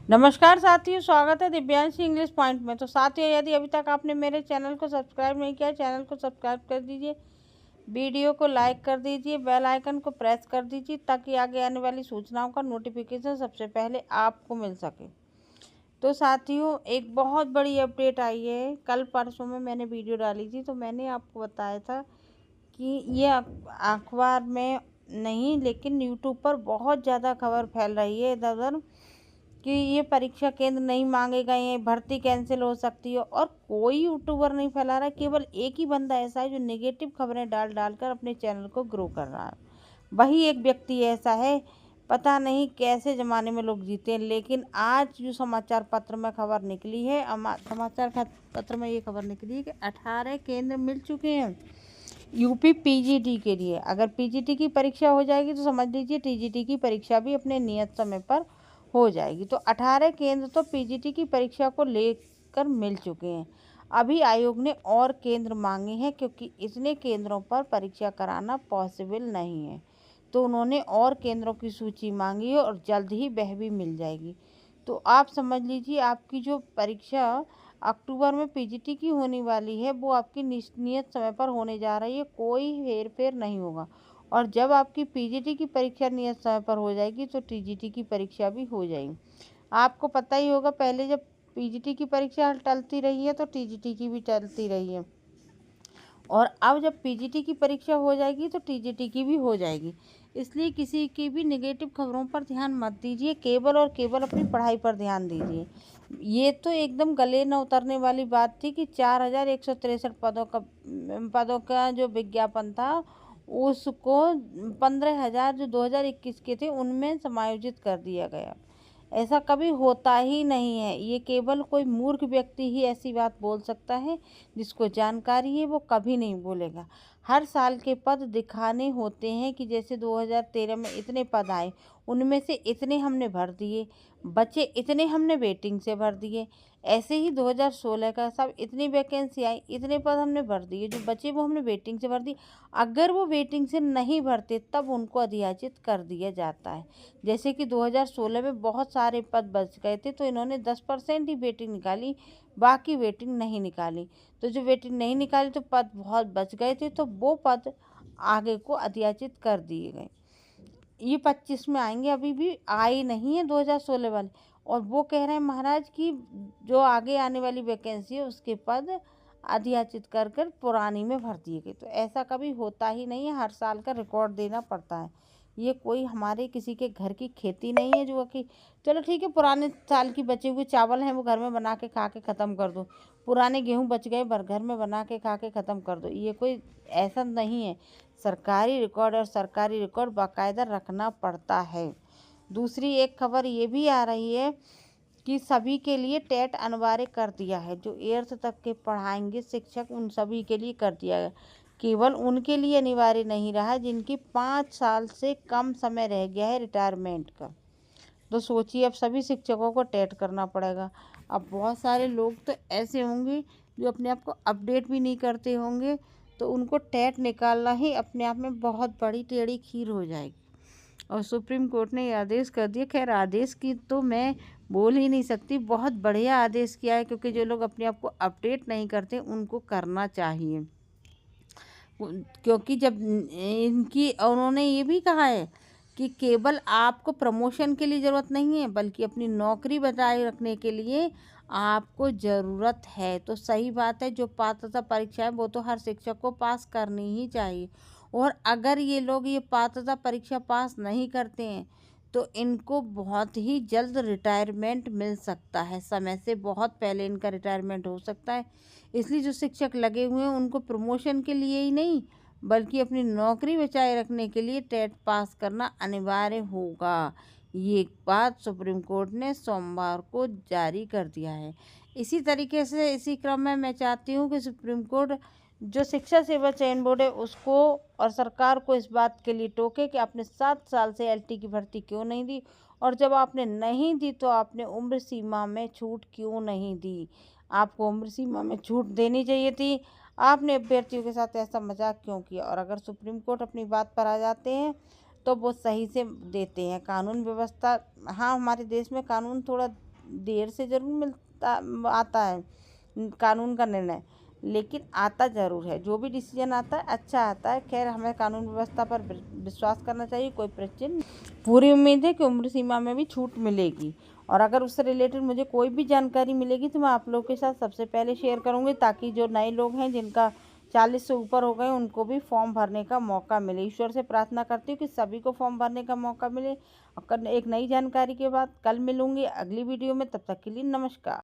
नमस्कार साथियों, स्वागत है दिव्यांश इंग्लिश पॉइंट में। तो साथियों, यदि अभी तक आपने मेरे चैनल को सब्सक्राइब नहीं किया, चैनल को सब्सक्राइब कर दीजिए, वीडियो को लाइक कर दीजिए, बेल आइकन को प्रेस कर दीजिए ताकि आगे आने वाली सूचनाओं का नोटिफिकेशन सबसे पहले आपको मिल सके। तो साथियों, एक बहुत बड़ी अपडेट आई है। कल परसों में मैंने वीडियो डाली थी, तो मैंने आपको बताया था कि ये अखबार में नहीं, लेकिन यूट्यूब पर बहुत ज़्यादा खबर फैल रही है इधर उधर कि ये परीक्षा केंद्र नहीं मांगे गए हैं, भर्ती कैंसिल हो सकती है। और कोई यूट्यूबर नहीं फैला रहा है, केवल एक ही बंदा ऐसा है जो नेगेटिव खबरें डाल कर अपने चैनल को ग्रो कर रहा है। वही एक व्यक्ति ऐसा है, पता नहीं कैसे ज़माने में लोग जीते हैं। लेकिन आज जो समाचार पत्र में खबर निकली है, समाचार पत्र में ये खबर निकली है कि 18 केंद्र मिल चुके हैं यूपी पीजीटी के लिए। अगर पीजीटी की परीक्षा हो जाएगी तो समझ लीजिए टीजीटी की परीक्षा भी अपने नियत समय पर हो जाएगी। तो 18 केंद्र तो पीजीटी की परीक्षा को लेकर मिल चुके हैं। अभी आयोग ने और केंद्र मांगे हैं, क्योंकि इतने केंद्रों पर परीक्षा कराना पॉसिबल नहीं है। तो उन्होंने और केंद्रों की सूची मांगी है और जल्द ही वह भी मिल जाएगी। तो आप समझ लीजिए, आपकी जो परीक्षा अक्टूबर में पीजीटी की होने वाली है, वो आपकी नियत समय पर होने जा रही है, कोई हेर फेर नहीं होगा। और जब आपकी पीजीटी की परीक्षा नियत समय पर हो जाएगी तो टीजीटी की परीक्षा भी हो जाएगी। आपको पता ही होगा, पहले जब पीजीटी की परीक्षा टलती रही है तो टीजीटी की भी टलती रही है, और अब जब पीजीटी की परीक्षा हो जाएगी तो टीजीटी की भी हो जाएगी। इसलिए किसी की भी नेगेटिव खबरों पर ध्यान मत दीजिए, केवल और केवल अपनी पढ़ाई पर ध्यान दीजिए। ये तो एकदम गले न उतरने वाली बात थी कि 4163 पदों का जो विज्ञापन था, उसको 15,000 जो 2021 के थे उनमें समायोजित कर दिया गया। ऐसा कभी होता ही नहीं है। ये केवल कोई मूर्ख व्यक्ति ही ऐसी बात बोल सकता है। जिसको जानकारी है वो कभी नहीं बोलेगा। हर साल के पद दिखाने होते हैं कि जैसे 2013 में इतने पद आए, उनमें से इतने हमने भर दिए, बचे इतने हमने वेटिंग से भर दिए। ऐसे ही 2016 का सब इतनी वैकेंसी आई, इतने पद हमने भर दिए, जो बचे वो हमने वेटिंग से भर दिए। अगर वो वेटिंग से नहीं भरते तब उनको अधियाचित कर दिया जाता है। जैसे कि 2016 में बहुत सारे पद बच गए थे, तो इन्होंने 10% ही वेटिंग निकाली, बाकी वेटिंग नहीं निकाली। तो जो वेटिंग नहीं निकाली तो पद बहुत बच गए थे, तो वो पद आगे को अधियाचित कर दिए गए। ये 25 में आएंगे, अभी भी आए नहीं है 2016 वाले। और वो कह रहे हैं महाराज कि जो आगे आने वाली वैकेंसी है उसके पद अधियाचित कर कर पुरानी में भर दिए गए। तो ऐसा कभी होता ही नहीं है, हर साल का रिकॉर्ड देना पड़ता है। ये कोई हमारे किसी के घर की खेती नहीं है जो कि चलो ठीक है, पुराने साल की बचे हुए चावल हैं वो घर में बना के खा के ख़त्म कर दो, पुराने गेहूं बच गए घर में बना के खा के ख़त्म कर दो। ये कोई ऐसा नहीं है। सरकारी रिकॉर्ड और सरकारी रिकॉर्ड बाकायदा रखना पड़ता है। दूसरी एक खबर ये भी आ रही है कि सभी के लिए टेट अनिवार्य कर दिया है। जो 8th तक के पढ़ाएंगे शिक्षक, उन सभी के लिए कर दिया है। केवल उनके लिए अनिवार्य नहीं रहा जिनकी 5 साल से कम समय रह गया है रिटायरमेंट का। तो सोचिए, अब सभी शिक्षकों को टेट करना पड़ेगा। अब बहुत सारे लोग तो ऐसे होंगे जो अपने आप को अपडेट भी नहीं करते होंगे, तो उनको टेट निकालना ही अपने आप में बहुत बड़ी टेढ़ी खीर हो जाएगी। और सुप्रीम कोर्ट ने ये आदेश कर दिया। खैर, आदेश की तो मैं बोल ही नहीं सकती, बहुत बढ़िया आदेश किया है, क्योंकि जो लोग अपने आप को अपडेट नहीं करते उनको करना चाहिए। क्योंकि जब इनकी, उन्होंने ये भी कहा है कि केवल आपको प्रमोशन के लिए ज़रूरत नहीं है, बल्कि अपनी नौकरी बचाए रखने के लिए आपको ज़रूरत है। तो सही बात है, जो पात्रता परीक्षा है वो तो हर शिक्षक को पास करनी ही चाहिए। और अगर ये लोग ये पात्रता परीक्षा पास नहीं करते हैं तो इनको बहुत ही जल्द रिटायरमेंट मिल सकता है, समय से बहुत पहले इनका रिटायरमेंट हो सकता है। इसलिए जो शिक्षक लगे हुए हैं उनको प्रमोशन के लिए ही नहीं, बल्कि अपनी नौकरी बचाए रखने के लिए टेट पास करना अनिवार्य होगा। ये बात सुप्रीम कोर्ट ने सोमवार को जारी कर दिया है। इसी तरीके से इसी क्रम में मैं चाहती हूँ कि सुप्रीम कोर्ट जो शिक्षा सेवा चयन बोर्ड है उसको और सरकार को इस बात के लिए टोके कि आपने 7 साल से एलटी की भर्ती क्यों नहीं दी, और जब आपने नहीं दी तो आपने उम्र सीमा में छूट क्यों नहीं दी। आपको उम्र सीमा में छूट देनी चाहिए थी, आपने अभ्यर्थियों के साथ ऐसा मजाक क्यों किया। और अगर सुप्रीम कोर्ट अपनी बात पर आ जाते हैं तो वो सही से देते हैं। कानून व्यवस्था, हाँ हमारे देश में कानून थोड़ा देर से ज़रूर मिलता आता है कानून का निर्णय, लेकिन आता ज़रूर है। जो भी डिसीजन आता है अच्छा आता है। खैर, हमें कानून व्यवस्था पर विश्वास करना चाहिए, कोई प्रश्न। पूरी उम्मीद है कि उम्र सीमा में भी छूट मिलेगी, और अगर उससे रिलेटेड मुझे कोई भी जानकारी मिलेगी तो मैं आप लोगों के साथ सबसे पहले शेयर करूँगी, ताकि जो नए लोग हैं जिनका 40 से ऊपर हो गए उनको भी फॉर्म भरने का मौका मिले। ईश्वर से प्रार्थना करती हूँ कि सभी को फॉर्म भरने का मौका मिले। और एक नई जानकारी के बाद कल मिलूँगी अगली वीडियो में। तब तक के लिए नमस्कार।